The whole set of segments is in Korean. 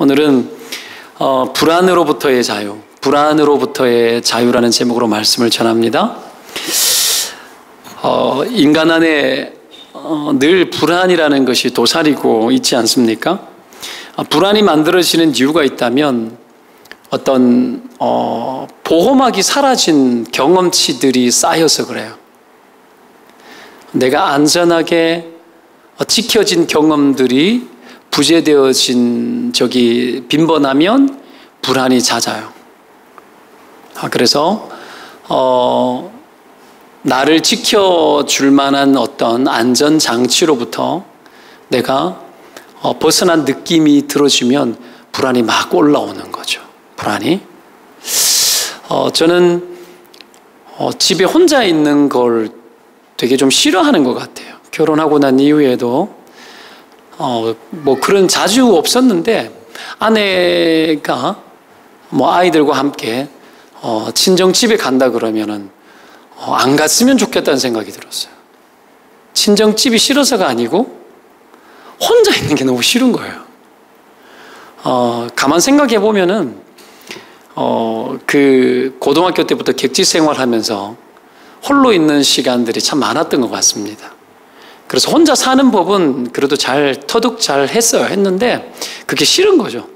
오늘은 불안으로부터의 자유, 불안으로부터의 자유라는 제목으로 말씀을 전합니다. 인간 안에 늘 불안이라는 것이 도사리고 있지 않습니까? 불안이 만들어지는 이유가 있다면 어떤 보호막이 사라진 경험치들이 쌓여서 그래요. 내가 안전하게 지켜진 경험들이 부재되어진 적이 빈번하면 불안이 잦아요. 그래서 나를 지켜줄 만한 어떤 안전장치로부터 내가 벗어난 느낌이 들어지면 불안이 막 올라오는 거죠. 불안이. 저는 집에 혼자 있는 걸 되게 좀 싫어하는 것 같아요. 결혼하고 난 이후에도 뭐 그런 자주 없었는데 아내가 뭐 아이들과 함께 친정 집에 간다 그러면은 안 갔으면 좋겠다는 생각이 들었어요. 친정 집이 싫어서가 아니고 혼자 있는 게 너무 싫은 거예요. 가만 생각해 보면은 그 고등학교 때부터 객지 생활하면서 홀로 있는 시간들이 참 많았던 것 같습니다. 그래서 혼자 사는 법은 그래도 터득 잘 했는데 그게 싫은 거죠.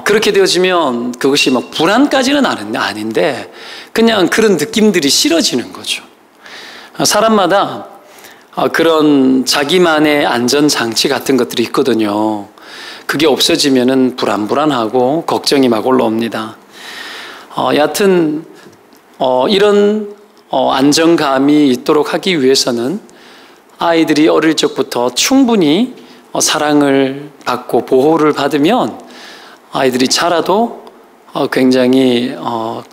그렇게 되어지면 그것이 막 불안까지는 아닌데 그냥 그런 느낌들이 싫어지는 거죠. 사람마다 그런 자기만의 안전장치 같은 것들이 있거든요. 그게 없어지면은 불안하고 걱정이 막 올라옵니다. 여하튼 이런 안정감이 있도록 하기 위해서는 아이들이 어릴 적부터 충분히 사랑을 받고 보호를 받으면 아이들이 자라도 굉장히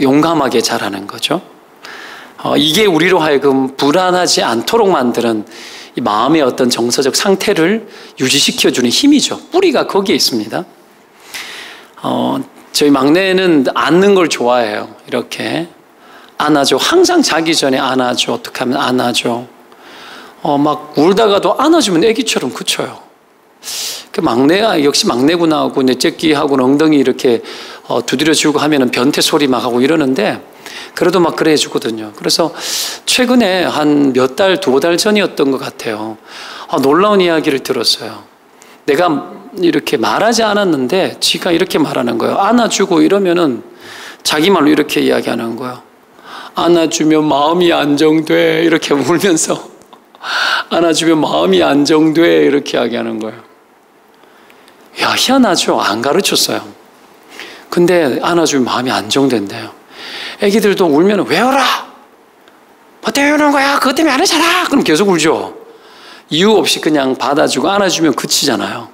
용감하게 자라는 거죠. 이게 우리로 하여금 불안하지 않도록 만드는 이 마음의 어떤 정서적 상태를 유지시켜주는 힘이죠. 뿌리가 거기에 있습니다. 저희 막내는 안는 걸 좋아해요. 이렇게 안아줘. 항상 자기 전에 안아줘. 어떻게 하면 안아줘. 막 울다가도 안아주면 애기처럼 그쳐요. 그 막내가 역시 막내구나 하고 넷째끼하고는 엉덩이 이렇게 두드려주고 하면은 변태 소리 막 하고 이러는데 그래도 막 그래 해주거든요. 그래서 최근에 한 몇 달, 2달 전이었던 것 같아요. 놀라운 이야기를 들었어요. 내가 이렇게 말하지 않았는데 지가 이렇게 말하는 거예요. 안아주고 이러면은 자기 말로 이렇게 이야기하는 거예요. 안아주면 마음이 안정돼. 이렇게 울면서 안아주면 마음이 안정돼. 이렇게 이야기하는 거예요. 야, 희한하죠? 안 가르쳤어요. 근데 안아주면 마음이 안정된대요. 애기들도 울면 왜 울어? 뭐 때문에 우는 거야? 그것 때문에 안 하잖아. 그럼 계속 울죠. 이유 없이 그냥 받아주고 안아주면 그치잖아요.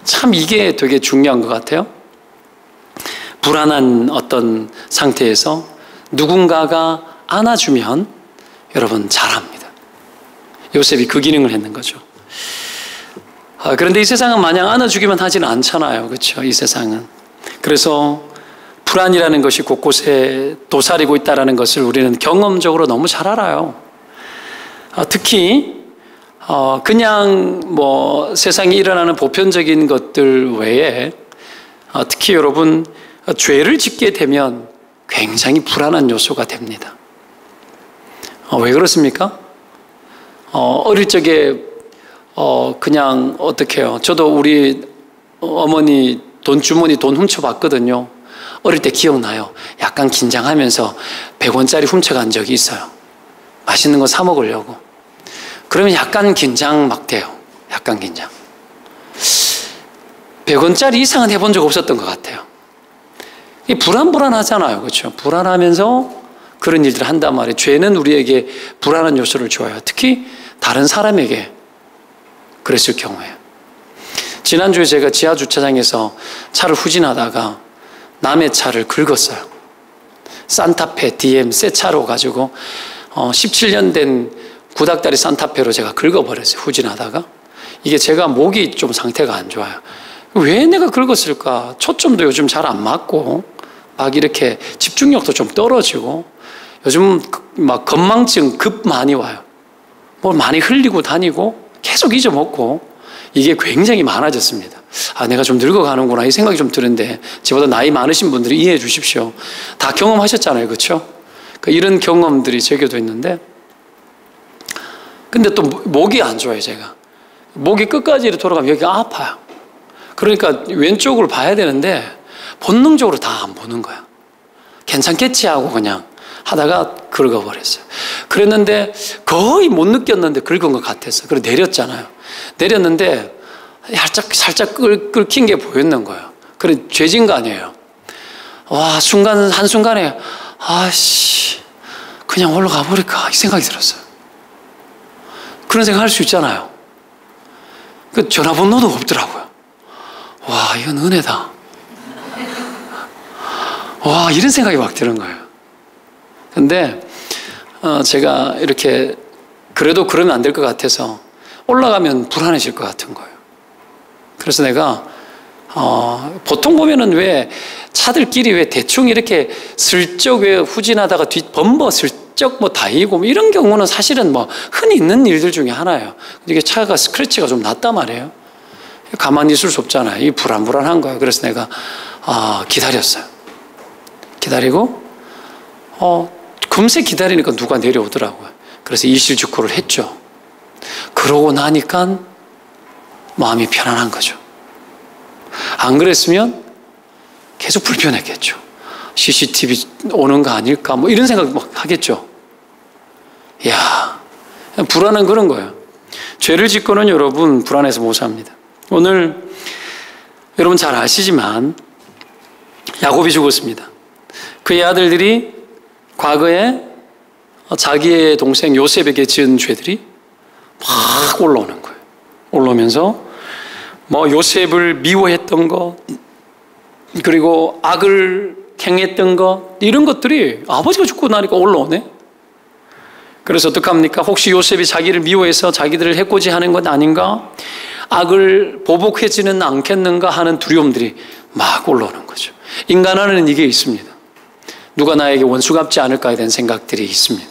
참 이게 되게 중요한 것 같아요. 불안한 어떤 상태에서 누군가가 안아주면 여러분 잘합니다. 요셉이 그 기능을 했는 거죠. 그런데 이 세상은 마냥 안아주기만 하지는 않잖아요. 그렇죠? 이 세상은. 그래서 불안이라는 것이 곳곳에 도사리고 있다는 것을 우리는 경험적으로 너무 잘 알아요. 특히 그냥 뭐 세상에 일어나는 보편적인 것들 외에 특히 여러분 죄를 짓게 되면 굉장히 불안한 요소가 됩니다. 왜 그렇습니까? 어릴 적에 그냥 어떻게 해요? 저도 우리 어머니 주머니 돈 훔쳐봤거든요. 어릴 때 기억나요. 약간 긴장하면서 100원짜리 훔쳐간 적이 있어요. 맛있는 거 사 먹으려고. 그러면 약간 긴장 막 돼요. 약간 긴장. 100원짜리 이상은 해본 적 없었던 것 같아요. 불안하잖아요. 그렇죠? 불안하면서 그런 일들을 한단 말이에요. 죄는 우리에게 불안한 요소를 줘요. 특히 다른 사람에게 그랬을 경우에. 지난주에 제가 지하 주차장에서 차를 후진하다가 남의 차를 긁었어요. 산타페 DM 새 차로 가지고 17년 된 구닥다리 산타페로 제가 긁어버렸어요. 후진하다가. 이게 제가 목이 좀 상태가 안 좋아요. 왜 내가 긁었을까? 초점도 요즘 잘 안 맞고 막 이렇게 집중력도 좀 떨어지고 요즘 막 건망증 급 많이 와요. 뭘 많이 흘리고 다니고 계속 잊어먹고 이게 굉장히 많아졌습니다. 내가 좀 늙어가는구나 이 생각이 좀 드는데, 저보다 나이 많으신 분들이 이해해 주십시오. 다 경험하셨잖아요, 그렇죠? 이런 경험들이 제게도 있는데, 근데 또 목이 안 좋아요. 제가 목이 끝까지 돌아가면 여기가 아파요. 그러니까 왼쪽을 봐야 되는데 본능적으로 다 안 보는 거야. 괜찮겠지 하고 그냥 하다가 긁어버렸어요. 그랬는데 거의 못 느꼈는데 긁은 것 같았어요. 그래서 내렸잖아요. 내렸는데 살짝 긁힌 게 보였는 거예요. 그래, 죄진 거 아니에요. 와, 한순간에, 그냥 올라가 버릴까? 이 생각이 들었어요. 그런 생각 할 수 있잖아요. 그 전화번호도 없더라고요. 와, 이건 은혜다. 와, 이런 생각이 막 드는 거예요. 근데, 제가 이렇게, 그래도 그러면 안 될 것 같아서 올라가면 불안해질 것 같은 거예요. 그래서 내가 보통 보면은 왜 차들끼리 왜 대충 이렇게 슬쩍 왜 후진하다가 범버 슬쩍 뭐 다이고 뭐 이런 경우는 사실은 뭐 흔히 있는 일들 중에 하나예요. 이게 차가 스크래치가 좀 났단 말이에요. 가만히 있을 수 없잖아요. 이 불안한 거예요. 그래서 내가 기다렸어요. 기다리고 금세 기다리니까 누가 내려오더라고요. 그래서 이실직고를 했죠. 그러고 나니까 마음이 편안한 거죠. 안 그랬으면 계속 불편했겠죠. CCTV 오는 거 아닐까 뭐 이런 생각 막 하겠죠. 이야, 불안은 그런 거예요. 죄를 짓고는 여러분 불안해서 못 삽니다. 오늘 여러분 잘 아시지만 야곱이 죽었습니다. 그의 아들들이 과거에 자기의 동생 요셉에게 지은 죄들이 막 올라오는 거예요. 올라오면서 뭐 요셉을 미워했던 것, 그리고 악을 행했던 것, 이런 것들이 아버지가 죽고 나니까 올라오네. 그래서 어떡합니까? 혹시 요셉이 자기를 미워해서 자기들을 해코지하는 것 아닌가? 악을 보복하지는 않겠는가 하는 두려움들이 막 올라오는 거죠. 인간 안에는 이게 있습니다. 누가 나에게 원수 갚지 않을까에 대한 생각들이 있습니다.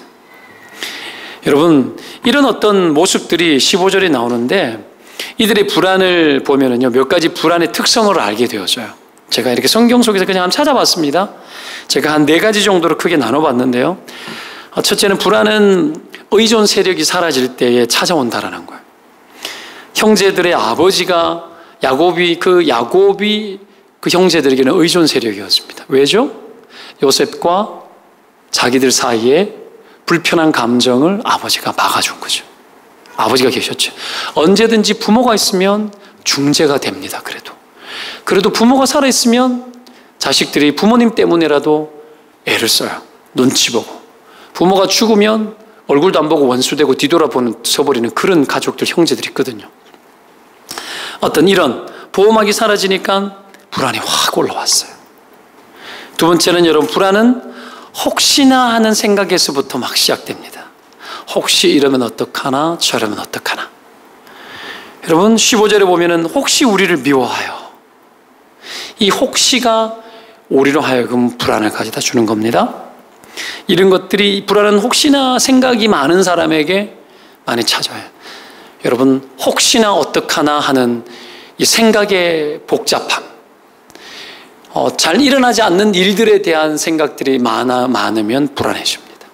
여러분, 이런 어떤 모습들이 15절에 나오는데, 이들의 불안을 보면은요, 몇 가지 불안의 특성을 알게 되어져요. 제가 이렇게 성경 속에서 그냥 한번 찾아봤습니다. 제가 한 4가지 정도로 크게 나눠봤는데요. 첫째는 불안은 의존 세력이 사라질 때에 찾아온다라는 거예요. 형제들의 아버지가 야곱이 그 형제들에게는 의존 세력이었습니다. 왜죠? 요셉과 자기들 사이에 불편한 감정을 아버지가 막아준 거죠. 아버지가 계셨죠. 언제든지 부모가 있으면 중재가 됩니다. 그래도 부모가 살아있으면 자식들이 부모님 때문에라도 애를 써요. 눈치 보고. 부모가 죽으면 얼굴도 안 보고 원수되고 뒤돌아서버리는 그런 가족들, 형제들이 있거든요. 어떤 이런 보호막이 사라지니까 불안이 확 올라왔어요. 두 번째는 여러분, 불안은 혹시나 하는 생각에서부터 막 시작됩니다. 혹시 이러면 어떡하나, 저러면 어떡하나. 여러분, 15절에 보면은 혹시 우리를 미워하여, 이 혹시가 우리로 하여금 불안을 가져다 주는 겁니다. 이런 것들이, 불안은 혹시나 생각이 많은 사람에게 많이 찾아와요. 여러분, 혹시나 어떡하나 하는 이 생각의 복잡함, 잘 일어나지 않는 일들에 대한 생각들이 많으면 불안해집니다.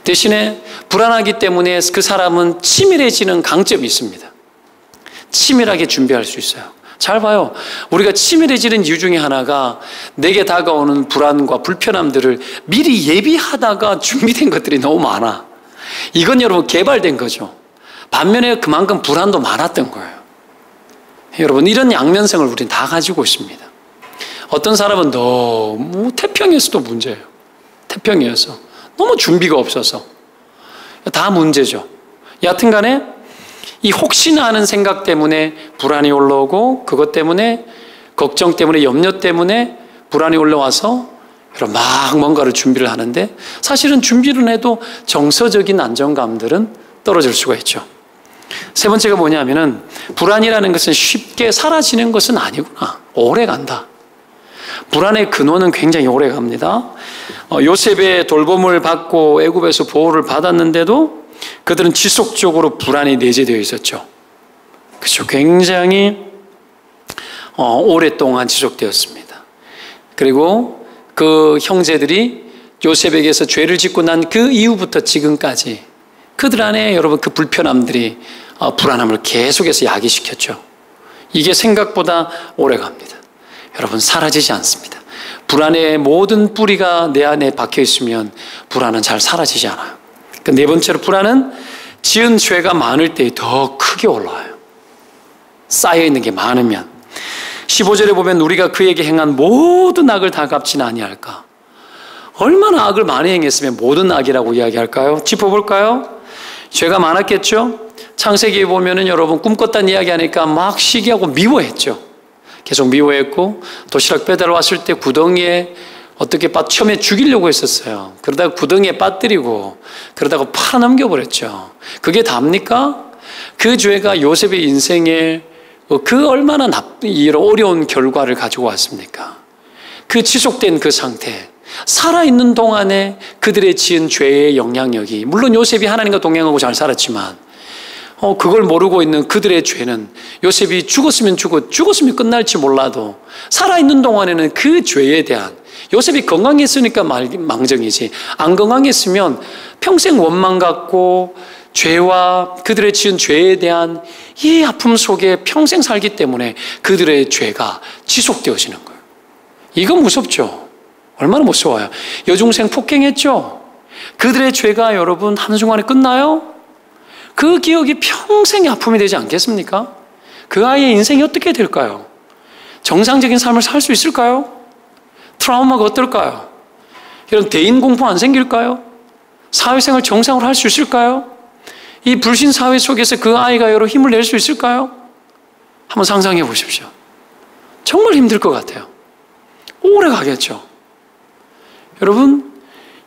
대신에 불안하기 때문에 그 사람은 치밀해지는 강점이 있습니다. 치밀하게 준비할 수 있어요. 잘 봐요. 우리가 치밀해지는 이유 중에 하나가 내게 다가오는 불안과 불편함들을 미리 예비하다가 준비된 것들이 너무 많아. 이건 여러분 개발된 거죠. 반면에 그만큼 불안도 많았던 거예요. 여러분, 이런 양면성을 우리는 다 가지고 있습니다. 어떤 사람은 너무 태평해서도 문제예요. 태평해서 너무 준비가 없어서 다 문제죠. 여하튼 간에 이 혹시나 하는 생각 때문에 불안이 올라오고, 그것 때문에 걱정 때문에, 염려 때문에 불안이 올라와서 막 뭔가를 준비를 하는데, 사실은 준비를 해도 정서적인 안정감들은 떨어질 수가 있죠. 세 번째가 뭐냐면은, 불안이라는 것은 쉽게 사라지는 것은 아니구나. 오래 간다. 불안의 근원은 굉장히 오래 갑니다. 요셉의 돌봄을 받고 애굽에서 보호를 받았는데도 그들은 지속적으로 불안이 내재되어 있었죠. 그렇죠. 굉장히 오랫동안 지속되었습니다. 그리고 그 형제들이 요셉에게서 죄를 짓고 난 그 이후부터 지금까지 그들 안에 여러분 그 불편함들이 불안함을 계속해서 야기시켰죠. 이게 생각보다 오래 갑니다. 여러분, 사라지지 않습니다. 불안의 모든 뿌리가 내 안에 박혀 있으면 불안은 잘 사라지지 않아요. 그 네 번째로, 불안은 지은 죄가 많을 때 더 크게 올라와요. 쌓여있는 게 많으면. 15절에 보면 우리가 그에게 행한 모든 악을 다 갚지는 아니할까. 얼마나 악을 많이 행했으면 모든 악이라고 이야기할까요? 짚어볼까요? 죄가 많았겠죠? 창세기에 보면은 여러분 꿈꿨다는 이야기 하니까 막 시기하고 미워했죠. 계속 미워했고, 도시락 배달 왔을 때 구덩이에 어떻게 처음에 죽이려고 했었어요. 그러다가 구덩이에 빠뜨리고 그러다가 팔아넘겨버렸죠. 그게 답니까? 그 죄가 요셉의 인생에 그 얼마나 어려운 결과를 가지고 왔습니까? 그 지속된 그 상태, 살아있는 동안에 그들의 지은 죄의 영향력이, 물론 요셉이 하나님과 동행하고 잘 살았지만 그걸 모르고 있는 그들의 죄는, 요셉이 죽었으면 죽었으면 끝날지 몰라도 살아있는 동안에는 그 죄에 대한, 요셉이 건강했으니까 망정이지, 안 건강했으면 평생 원망 갖고 죄와 그들의 지은 죄에 대한 이 아픔 속에 평생 살기 때문에 그들의 죄가 지속되어지는 거예요. 이거 무섭죠? 얼마나 무서워요. 여중생 폭행했죠? 그들의 죄가 여러분 한순간에 끝나요? 그 기억이 평생의 아픔이 되지 않겠습니까? 그 아이의 인생이 어떻게 될까요? 정상적인 삶을 살 수 있을까요? 트라우마가 어떨까요? 이런 대인 공포 안 생길까요? 사회생활 정상으로 할 수 있을까요? 이 불신 사회 속에서 그 아이가 여러 힘을 낼 수 있을까요? 한번 상상해 보십시오. 정말 힘들 것 같아요. 오래 가겠죠. 여러분,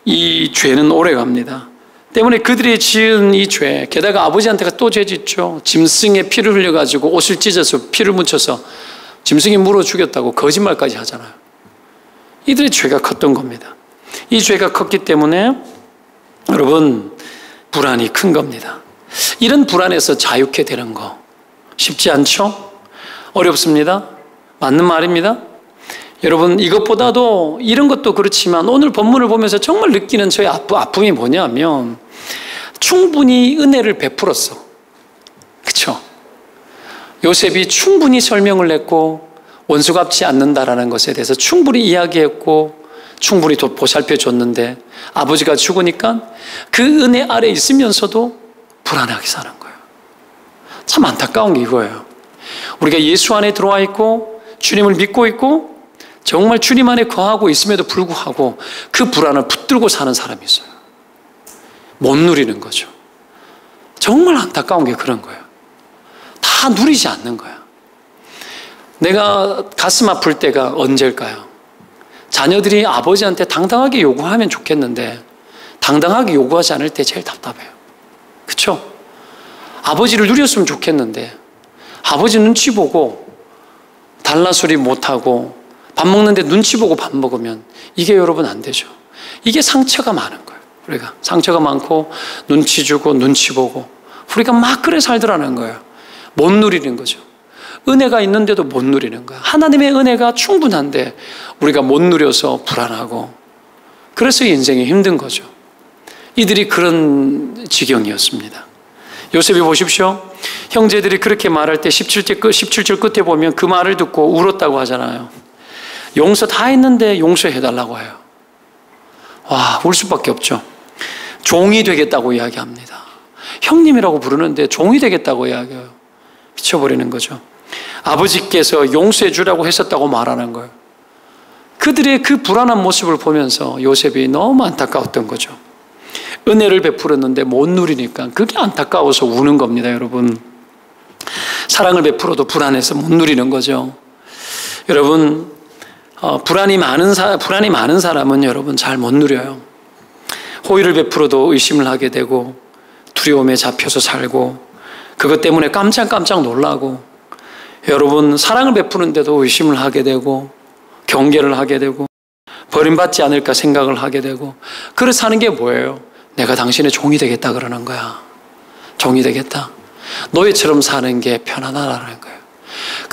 이 죄는 오래 갑니다. 때문에 그들이 지은 이 죄, 게다가 아버지한테가 또 죄 짓죠. 짐승의 피를 흘려가지고 옷을 찢어서 피를 묻혀서 짐승이 물어 죽였다고 거짓말까지 하잖아요. 이들의 죄가 컸던 겁니다. 이 죄가 컸기 때문에 여러분, 불안이 큰 겁니다. 이런 불안에서 자유케 되는 거 쉽지 않죠? 어렵습니다. 맞는 말입니다. 여러분, 이것보다도 이런 것도 그렇지만 오늘 본문을 보면서 정말 느끼는 저의 아픔이 뭐냐면, 충분히 은혜를 베풀었어. 그렇죠? 요셉이 충분히 설명을 했고 원수 갚지 않는다라는 것에 대해서 충분히 이야기했고 충분히 보살펴줬는데, 아버지가 죽으니까 그 은혜 아래 있으면서도 불안하게 사는 거예요. 참 안타까운 게 이거예요. 우리가 예수 안에 들어와 있고 주님을 믿고 있고 정말 주님 안에 거하고 있음에도 불구하고 그 불안을 붙들고 사는 사람이 있어요. 못 누리는 거죠. 정말 안타까운 게 그런 거예요. 다 누리지 않는 거야. 내가 가슴 아플 때가 언제일까요? 자녀들이 아버지한테 당당하게 요구하면 좋겠는데 당당하게 요구하지 않을 때 제일 답답해요. 그렇죠? 아버지를 누렸으면 좋겠는데 아버지 눈치 보고 달라소리 못하고 밥 먹는데 눈치 보고 밥 먹으면 이게 여러분 안 되죠. 이게 상처가 많은 거예요. 우리가 상처가 많고 눈치 주고 눈치 보고 우리가 막 그래 살더라는 거예요. 못 누리는 거죠. 은혜가 있는데도 못 누리는 거야. 하나님의 은혜가 충분한데 우리가 못 누려서 불안하고, 그래서 인생이 힘든 거죠. 이들이 그런 지경이었습니다. 요셉이 보십시오. 형제들이 그렇게 말할 때 17절 끝에 보면 그 말을 듣고 울었다고 하잖아요. 용서 다 했는데 용서해달라고 해요. 와, 울 수밖에 없죠. 종이 되겠다고 이야기합니다. 형님이라고 부르는데 종이 되겠다고 이야기해요. 미쳐버리는 거죠. 아버지께서 용서해 주라고 했었다고 말하는 거예요. 그들의 그 불안한 모습을 보면서 요셉이 너무 안타까웠던 거죠. 은혜를 베풀었는데 못 누리니까 그게 안타까워서 우는 겁니다, 여러분. 사랑을 베풀어도 불안해서 못 누리는 거죠. 여러분, 불안이 많은 사람은 여러분 잘 못 누려요. 호의를 베풀어도 의심을 하게 되고 두려움에 잡혀서 살고 그것 때문에 깜짝깜짝 놀라고, 여러분 사랑을 베푸는데도 의심을 하게 되고 경계를 하게 되고 버림받지 않을까 생각을 하게 되고, 그래서 하는 게 뭐예요? 내가 당신의 종이 되겠다 그러는 거야. 종이 되겠다. 노예처럼 사는 게 편안하다는 거예요.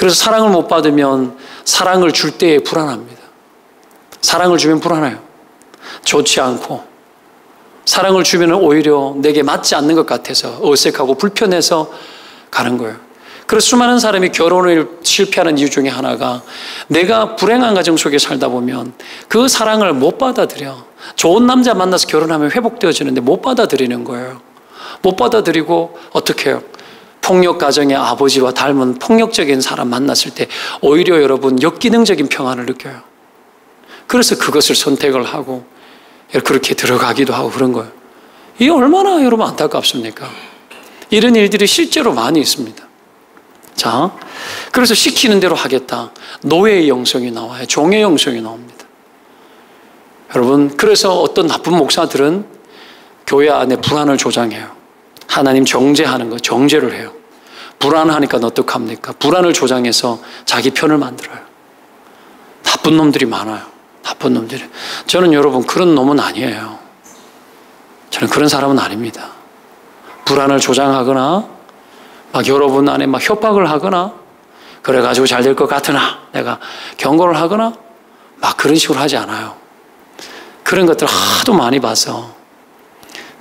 그래서 사랑을 못 받으면 사랑을 줄 때에 불안합니다. 사랑을 주면 불안해요. 좋지 않고. 사랑을 주면 오히려 내게 맞지 않는 것 같아서 어색하고 불편해서 가는 거예요. 그래서 수많은 사람이 결혼을 실패하는 이유 중에 하나가 내가 불행한 가정 속에 살다 보면 그 사랑을 못 받아들여. 좋은 남자 만나서 결혼하면 회복되어지는데 못 받아들이는 거예요. 못 받아들이고 어떻게 해요? 폭력 가정의 아버지와 닮은 폭력적인 사람 만났을 때 오히려 여러분 역기능적인 평안을 느껴요. 그래서 그것을 선택을 하고 그렇게 들어가기도 하고 그런 거예요. 이게 얼마나 여러분 안타깝습니까? 이런 일들이 실제로 많이 있습니다. 자, 그래서 시키는 대로 하겠다. 노예의 영성이 나와요. 종의 영성이 나옵니다. 여러분, 그래서 어떤 나쁜 목사들은 교회 안에 불안을 조장해요. 하나님 정죄하는 거, 정죄를 해요. 불안하니까 어떡합니까? 불안을 조장해서 자기 편을 만들어요. 나쁜 놈들이 많아요. 나쁜 놈들이. 저는 여러분 그런 놈은 아니에요. 저는 그런 사람은 아닙니다. 불안을 조장하거나 막 여러분 안에 막 협박을 하거나 그래가지고 잘 될 것 같으나 내가 경고를 하거나 막 그런 식으로 하지 않아요. 그런 것들 하도 많이 봐서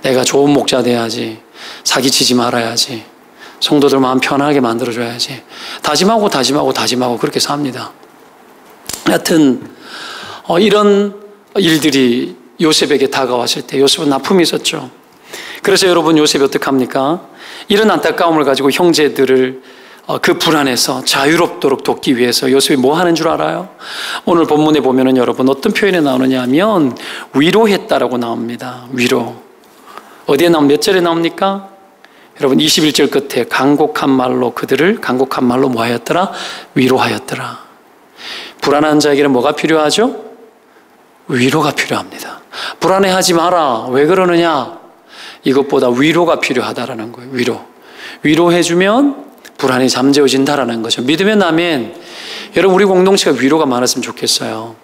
내가 좋은 목자 돼야지, 사기치지 말아야지, 성도들 마음 편하게 만들어줘야지 다짐하고 그렇게 삽니다. 하여튼 이런 일들이 요셉에게 다가왔을 때 요셉은 납품이 있었죠. 그래서 여러분 요셉이 어떡합니까? 이런 안타까움을 가지고 형제들을 그 불안에서 자유롭도록 돕기 위해서 요셉이 뭐 하는 줄 알아요? 오늘 본문에 보면은 여러분 어떤 표현이 나오느냐 하면 위로했다라고 나옵니다. 위로. 어디에 몇 절에 나옵니까? 여러분 21절 끝에 간곡한 말로 그들을 간곡한 말로 뭐 하였더라? 위로하였더라. 불안한 자에게는 뭐가 필요하죠? 위로가 필요합니다. 불안해하지 마라. 왜 그러느냐? 이것보다 위로가 필요하다라는 거예요. 위로해주면 불안이 잠재워진다라는 거죠. 믿으면 아멘. 여러분 우리 공동체가 위로가 많았으면 좋겠어요.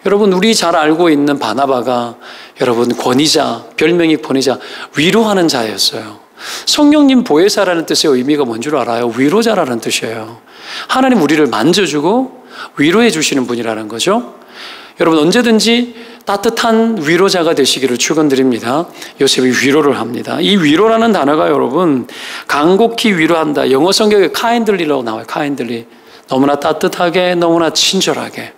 여러분 우리 잘 알고 있는 바나바가 여러분 권위자, 별명이 권위자, 위로하는 자였어요. 성령님 보혜사라는 뜻의 의미가 뭔 줄 알아요? 위로자라는 뜻이에요. 하나님 우리를 만져주고 위로해 주시는 분이라는 거죠. 여러분 언제든지 따뜻한 위로자가 되시기를 축원드립니다. 요셉이 위로를 합니다. 이 위로라는 단어가 여러분 간곡히 위로한다. 영어 성경에 kindly라고 나와요. kindly. 너무나 따뜻하게, 너무나 친절하게.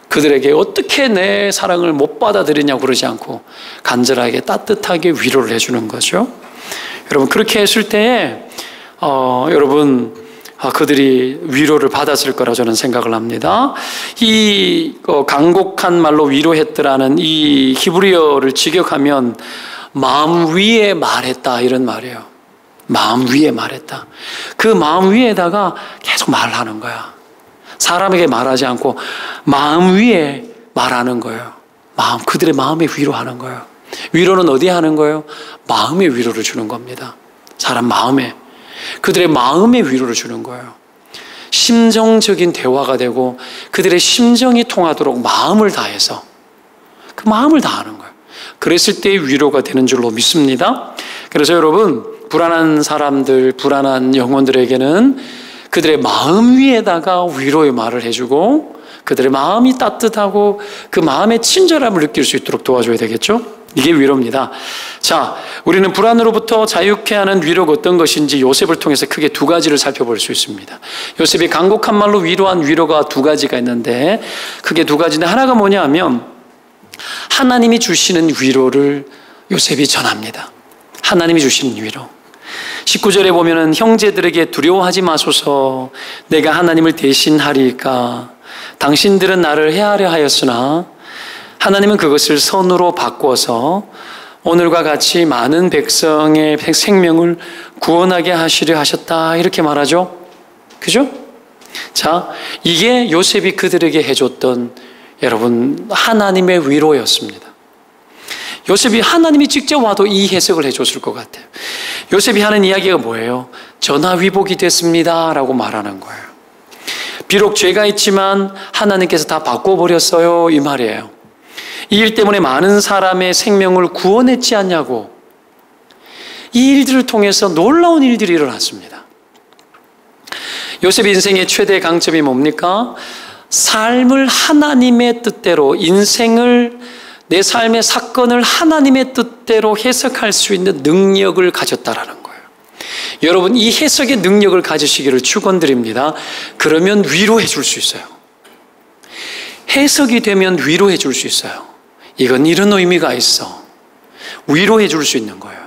그들에게 어떻게 내 사랑을 못 받아들이냐고 그러지 않고 간절하게 따뜻하게 위로를 해주는 거죠. 여러분 그렇게 했을 때에 여러분 그들이 위로를 받았을 거라 저는 생각을 합니다. 이 간곡한 말로 위로했더라는 이 히브리어를 직역하면 마음 위에 말했다 이런 말이에요. 마음 위에 말했다. 그 마음 위에다가 계속 말하는 거야. 사람에게 말하지 않고 마음 위에 말하는 거예요. 그들의 마음에 위로하는 거예요. 위로는 어디에 하는 거예요? 마음에 위로를 주는 겁니다. 사람 마음에. 그들의 마음에 위로를 주는 거예요. 심정적인 대화가 되고 그들의 심정이 통하도록 마음을 다해서 그 마음을 다하는 거예요. 그랬을 때 위로가 되는 줄로 믿습니다. 그래서 여러분 불안한 사람들, 불안한 영혼들에게는 그들의 마음 위에다가 위로의 말을 해주고 그들의 마음이 따뜻하고 그 마음의 친절함을 느낄 수 있도록 도와줘야 되겠죠? 이게 위로입니다. 자, 우리는 불안으로부터 자유케 하는 위로가 어떤 것인지 요셉을 통해서 크게 두 가지를 살펴볼 수 있습니다. 요셉이 간곡한 말로 위로한 위로가 두 가지가 있는데 크게 두 가지인데 하나가 뭐냐 하면 하나님이 주시는 위로를 요셉이 전합니다. 하나님이 주시는 위로. 19절에 보면은 형제들에게 두려워하지 마소서 내가 하나님을 대신하리까 당신들은 나를 해하려 하였으나 하나님은 그것을 선으로 바꿔서 오늘과 같이 많은 백성의 생명을 구원하게 하시려 하셨다 이렇게 말하죠. 그죠? 자, 이게 요셉이 그들에게 해줬던 여러분 하나님의 위로였습니다. 요셉이 하나님이 직접 와도 이 해석을 해줬을 것 같아요. 요셉이 하는 이야기가 뭐예요? 전화위복이 됐습니다 라고 말하는 거예요. 비록 죄가 있지만 하나님께서 다 바꿔버렸어요 이 말이에요. 이 일 때문에 많은 사람의 생명을 구원했지 않냐고. 이 일들을 통해서 놀라운 일들이 일어났습니다. 요셉의 인생의 최대 강점이 뭡니까? 삶을 하나님의 뜻대로, 인생을, 내 삶의 사건을 하나님의 뜻대로 해석할 수 있는 능력을 가졌다라는 거예요. 여러분, 이 해석의 능력을 가지시기를 축원드립니다. 그러면 위로해 줄 수 있어요. 해석이 되면 위로해 줄 수 있어요. 이건 이런 의미가 있어. 위로해 줄 수 있는 거예요.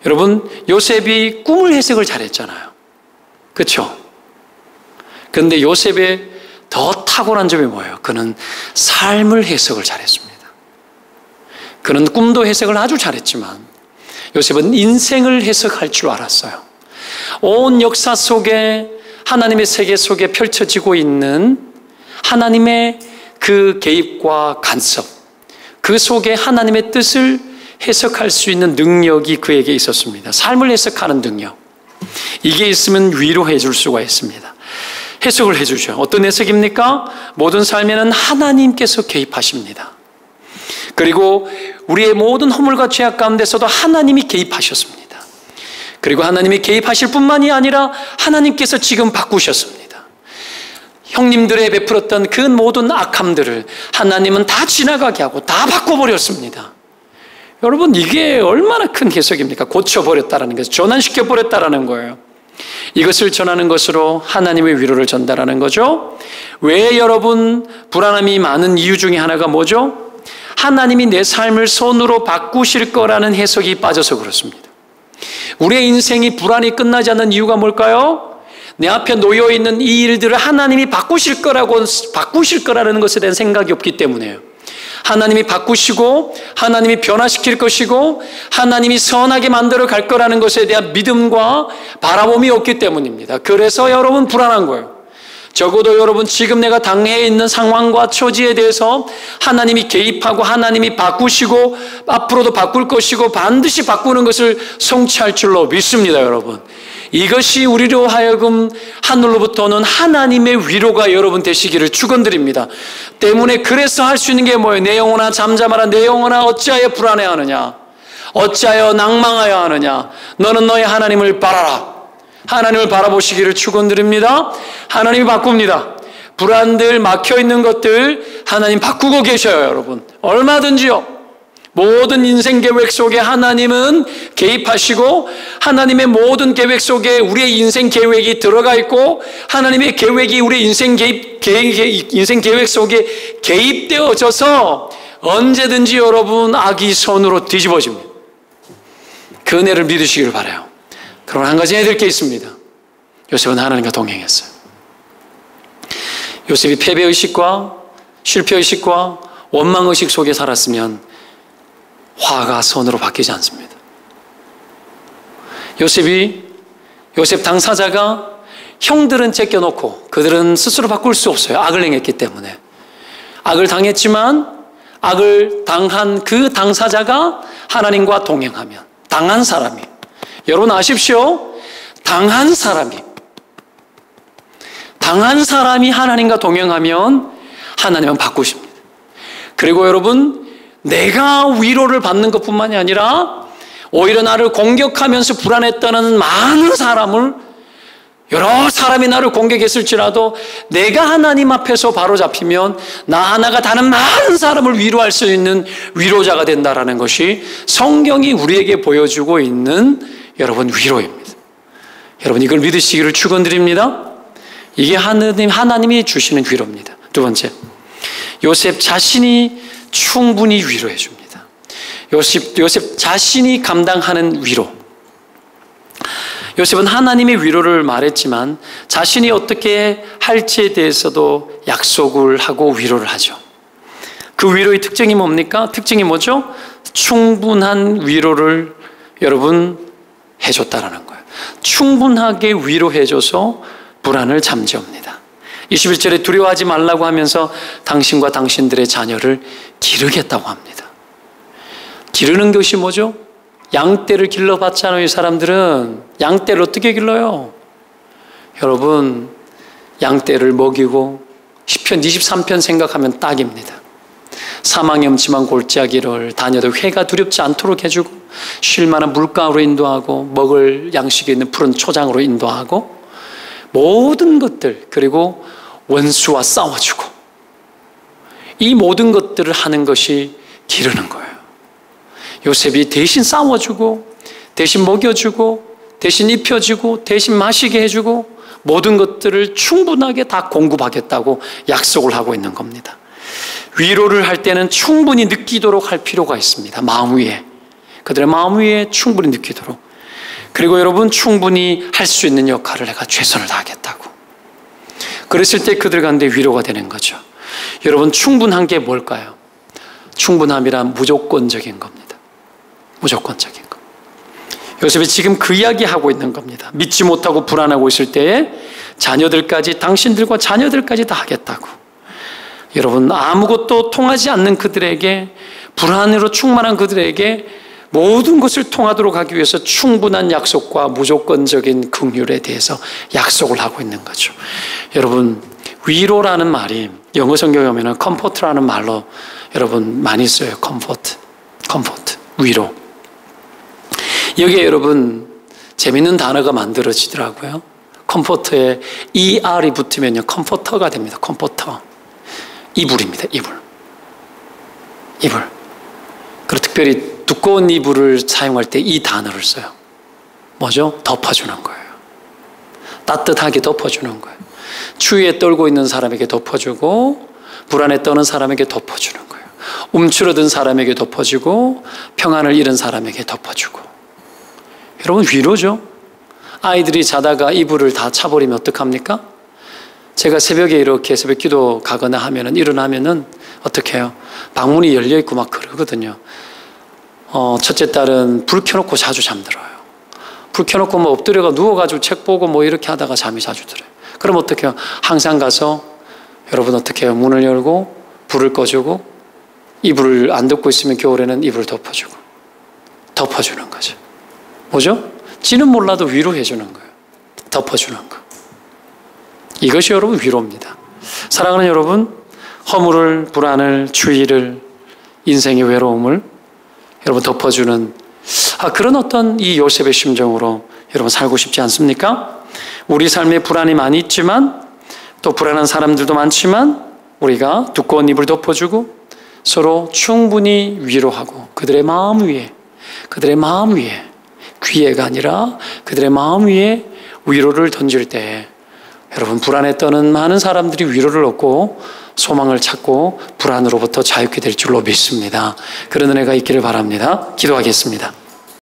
여러분, 요셉이 꿈을 해석을 잘했잖아요. 그렇죠? 그런데 요셉의 더 탁월한 점이 뭐예요? 그는 삶을 해석을 잘했습니다. 그는 꿈도 해석을 아주 잘했지만 요셉은 인생을 해석할 줄 알았어요. 온 역사 속에, 하나님의 세계 속에 펼쳐지고 있는 하나님의 그 개입과 간섭, 그 속에 하나님의 뜻을 해석할 수 있는 능력이 그에게 있었습니다. 삶을 해석하는 능력. 이게 있으면 위로해 줄 수가 있습니다. 해석을 해 주죠. 어떤 해석입니까? 모든 삶에는 하나님께서 개입하십니다. 그리고 우리의 모든 허물과 죄악 가운데서도 하나님이 개입하셨습니다. 그리고 하나님이 개입하실 뿐만이 아니라 하나님께서 지금 바꾸셨습니다. 형님들의 베풀었던 그 모든 악함들을 하나님은 다 지나가게 하고 다 바꿔버렸습니다. 여러분, 이게 얼마나 큰 해석입니까? 고쳐버렸다는 것을, 전환시켜버렸다는 거예요. 이것을 전하는 것으로 하나님의 위로를 전달하는 거죠. 왜 여러분 불안함이 많은 이유 중에 하나가 뭐죠? 하나님이 내 삶을 손으로 바꾸실 거라는 해석이 빠져서 그렇습니다. 우리의 인생이 불안이 끝나지 않는 이유가 뭘까요? 내 앞에 놓여있는 이 일들을 하나님이 바꾸실 거라는 것에 대한 생각이 없기 때문에요. 하나님이 바꾸시고 하나님이 변화시킬 것이고 하나님이 선하게 만들어 갈 거라는 것에 대한 믿음과 바라봄이 없기 때문입니다. 그래서 여러분 불안한 거예요. 적어도 여러분 지금 내가 당해 있는 상황과 처지에 대해서 하나님이 개입하고 하나님이 바꾸시고 앞으로도 바꿀 것이고 반드시 바꾸는 것을 성취할 줄로 믿습니다. 여러분, 이것이 우리로 하여금 하늘로부터 오는 하나님의 위로가 여러분 되시기를 축원드립니다. 때문에 그래서 할 수 있는 게 뭐예요? 내 영혼아 잠잠하라. 내 영혼아 어찌하여 불안해하느냐? 어찌하여 낭망하여 하느냐? 너는 너의 하나님을 바라라. 하나님을 바라보시기를 축원드립니다. 하나님이 바꿉니다. 불안들, 막혀있는 것들 하나님 바꾸고 계셔요. 여러분, 얼마든지요. 모든 인생 계획 속에 하나님은 개입하시고 하나님의 모든 계획 속에 우리의 인생 계획이 들어가 있고 하나님의 계획이 우리의 인생 계획 속에 개입되어져서 언제든지 여러분 악이 손으로 뒤집어집니다. 그 은혜를 믿으시기를 바라요. 그러나 한 가지 해야 될 게 있습니다. 요셉은 하나님과 동행했어요. 요셉이 패배의식과 실패의식과 원망의식 속에 살았으면 화가 선으로 바뀌지 않습니다. 요셉 당사자가 형들은 째껴놓고 그들은 스스로 바꿀 수 없어요. 악을 행했기 때문에. 악을 당했지만 악을 당한 그 당사자가 하나님과 동행하면, 당한 사람이, 여러분 아십시오. 당한 사람이 하나님과 동행하면 하나님은 바꾸십니다. 그리고 여러분, 내가 위로를 받는 것뿐만이 아니라 오히려 나를 공격하면서 불안했다는 많은 사람을, 여러 사람이 나를 공격했을지라도 내가 하나님 앞에서 바로잡히면 나 하나가 다른 많은 사람을 위로할 수 있는 위로자가 된다는 것이 성경이 우리에게 보여주고 있는 여러분 위로입니다. 여러분, 이걸 믿으시기를 축원드립니다. 이게 하나님이 주시는 위로입니다. 두 번째, 요셉 자신이 충분히 위로해 줍니다. 요셉 자신이 감당하는 위로. 요셉은 하나님의 위로를 말했지만 자신이 어떻게 할지에 대해서도 약속을 하고 위로를 하죠. 그 위로의 특징이 뭡니까? 특징이 뭐죠? 충분한 위로를 여러분 해줬다라는 거예요. 충분하게 위로해줘서 불안을 잠재웁니다. 21절에 두려워하지 말라고 하면서 당신과 당신들의 자녀를 기르겠다고 합니다. 기르는 것이 뭐죠? 양떼를 길러봤잖아요. 이 사람들은 양떼를 어떻게 길러요? 여러분, 양떼를 먹이고 시편 23편 생각하면 딱입니다. 사망이 엄침한 골짜기를 다녀도 회가 두렵지 않도록 해주고 쉴 만한 물가로 인도하고 먹을 양식이 있는 푸른 초장으로 인도하고 모든 것들, 그리고 원수와 싸워주고 이 모든 것들을 하는 것이 기르는 거예요. 요셉이 대신 싸워주고 대신 먹여주고 대신 입혀주고 대신 마시게 해주고 모든 것들을 충분하게 다 공급하겠다고 약속을 하고 있는 겁니다. 위로를 할 때는 충분히 느끼도록 할 필요가 있습니다. 마음 위에, 그들의 마음 위에 충분히 느끼도록. 그리고 여러분, 충분히 할 수 있는 역할을 내가 최선을 다하겠다고. 그랬을 때 그들 가운데 위로가 되는 거죠. 여러분, 충분한 게 뭘까요? 충분함이란 무조건적인 겁니다. 무조건적인 것. 요셉이 지금 그 이야기하고 있는 겁니다. 믿지 못하고 불안하고 있을 때에 자녀들까지, 당신들과 자녀들까지 다 하겠다고. 여러분, 아무것도 통하지 않는 그들에게, 불안으로 충만한 그들에게 모든 것을 통하도록 하기 위해서 충분한 약속과 무조건적인 긍휼에 대해서 약속을 하고 있는 거죠. 여러분, 위로라는 말이 영어 성경에 보면 컴포트라는 말로 여러분 많이 써요. 컴포트, 위로. 여기에 여러분 재밌는 단어가 만들어지더라고요. 컴포터에 ER이 붙으면요 컴포터가 됩니다. 컴포터. 이불입니다. 이불. 그리고 특별히 두꺼운 이불을 사용할 때 이 단어를 써요. 뭐죠? 덮어주는 거예요. 따뜻하게 덮어주는 거예요. 추위에 떨고 있는 사람에게 덮어주고 불안에 떠는 사람에게 덮어주는 거예요. 움츠러든 사람에게 덮어주고 평안을 잃은 사람에게 덮어주고. 여러분, 위로죠. 아이들이 자다가 이불을 다 차버리면 어떡합니까? 제가 새벽에 이렇게 새벽 기도 가거나 하면은, 일어나면은 어떻게 해요? 방문이 열려있고 막 그러거든요. 첫째 딸은 불 켜놓고 자주 잠들어요. 불 켜놓고 뭐 엎드려가 누워가지고 책 보고 뭐 이렇게 하다가 잠이 자주 들어요. 그럼 어떻게 해요? 항상 가서 여러분 어떻게 해요? 문을 열고 불을 꺼주고 이불을 안 덮고 있으면 겨울에는 이불을 덮어주는 거죠. 뭐죠? 지는 몰라도 위로해주는 거예요. 덮어주는 거. 이것이 여러분 위로입니다. 사랑하는 여러분, 허물을, 불안을, 추위를, 인생의 외로움을 여러분 덮어주는 그런 어떤 이 요셉의 심정으로 여러분 살고 싶지 않습니까? 우리 삶에 불안이 많이 있지만 또 불안한 사람들도 많지만 우리가 두꺼운 이불 덮어주고 서로 충분히 위로하고 그들의 마음 위에 귀해가 아니라 그들의 마음 위에 위로를 던질 때 여러분 불안에 떠는 많은 사람들이 위로를 얻고 소망을 찾고 불안으로부터 자유케 될 줄로 믿습니다. 그런 은혜가 있기를 바랍니다. 기도하겠습니다.